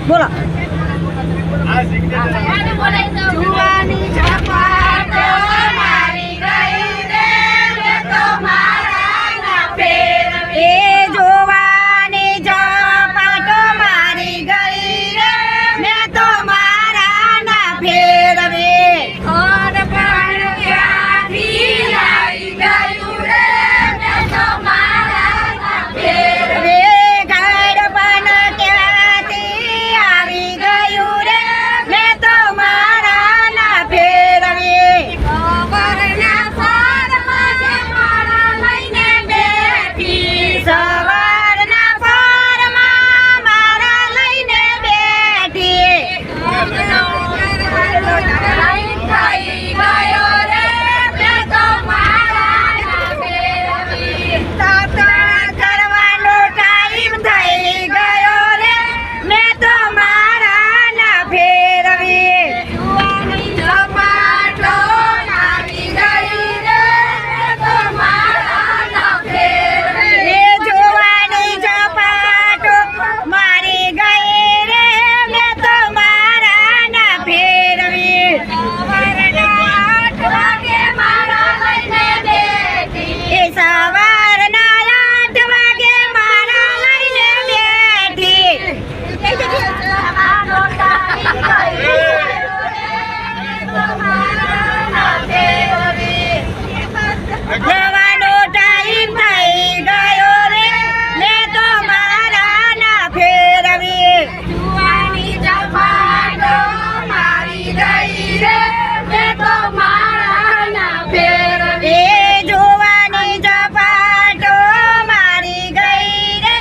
બોલો જુવાની ઝપાટ મારી ગઈ રે મેં તો મારા ના ફેરવી એ જોવાની ઝપાટો મારી ગઈ રે મેં તો મારા ના ફેરવી ઓર પણ ક્યાંથી આવી ગયું રે મેં તો મારા ના ફેરવી રે ઘડપણ ક્યાંથી આવી ગયું રે મેં તો મારા ના ફેરવી સવારના ફારમાં જે માળા લઈને બેઠી સવારના ફારમાં મારા લઈને બેઠી થઈ ગયો રે મેં તો મારા ના ફેરવી તાતણ કરવાનો ટાઈમ થઈ ગયો રે મેં તો મારા ના ફેરવી જુવાની ઝપાટો મારી ગઈ રે મેં તો મારા ના ફેરવી એ જોવાની ઝપાટો મારી ગઈ રે મેં તો મારા ના ફેરવી સવારના 8 વાગે માળા લઈને બેઠી એ સવારના 8 વાગે મારા લઈને બેઠી જવાનો ટાઈમ થઈ ગયો રે મેં તો મારા ના ફેરવી જવાનો ટાઈમ થઈ ગયો રે મેં તો મારા ના ફેરવી જુવાની ઝપાટો મારી ગઈ રે મેં તો મારા ના ફેરવી એ જોવાની ઝપાટો મારી ગઈ રે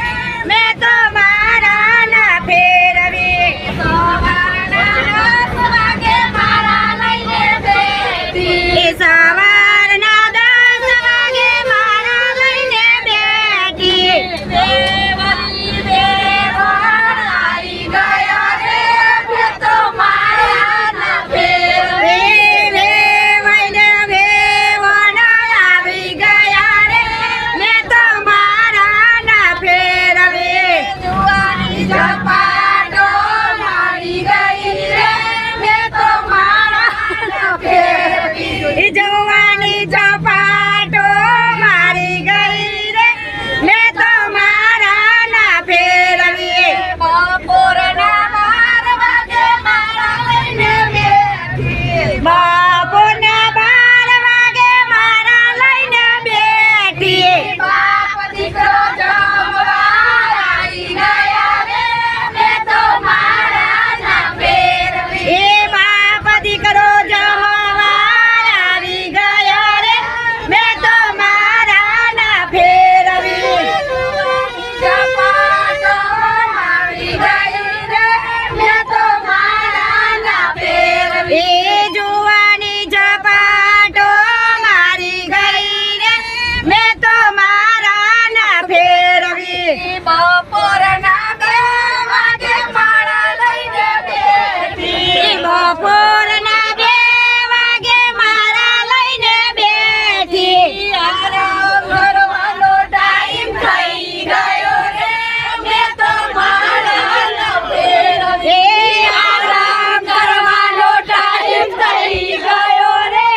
મેં તો મારા ના ફેરવી સવારના 10 વાગે માળા લઈને બેઠી એ સવારના 10 વાગે મારા લઈને બેઠી દેવની દેવળ આવી ગયા રે મેં તો મારા ના ફેરવી વેવણ આવી ગયા રે મેં તો મારા ના ફેરવી જુવાની ઝપાટો મારી ગઈ રે મેં તો મારા ના ફેરવી એ જોવાની ઝપાટો મારી ગઈ રે મેં તો મારા ના ફેરવી બપોરના 12 વાગે માળા લઈને બેઠી બપોરના 12 વાગે મારા લઈને બેઠી બાપ દીકરો જમવા આવી ગયા રે મેં તો મારા ના ફેરવી એ બાપ દીકરો જમવા આવી ગયા રે મેં તો મારા ના ફેરવી ઝપાટો મારી ગઈ રે મેં તો મારા ના ફેરવી એ જોવાની ઝપાટો મારી ગઈ રે મેં તો મારા ના ફેરવી બપોરના 2 વાગે માળા લઈને બેઠી બપોરના 2 વાગે મારા લઈને બેઠી આરામ કરવાનો ટાઈમ થઈ ગયો રે મેં તો મારા ના ફેરવી એ આરામ કરવાનો ટાઈમ થઈ ગયો રે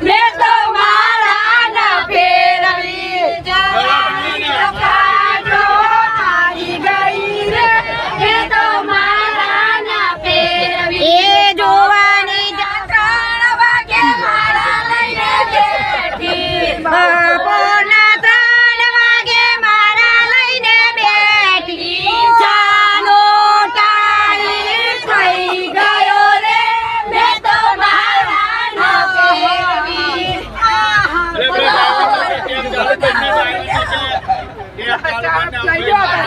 મેં તો મારા ના ફેરવી જવાની ઝપાટો મારી ગઈ રે મેં તો મારા ના ફેરવી એ જોવાની 3 વાગે માળા લઈને બેઠી બપોરના 3 વાગે મારા લઈને બેઠી ચાનો ટાઈમ થઈ ગયો રે મેં તો મારા ના ફેરવી અરે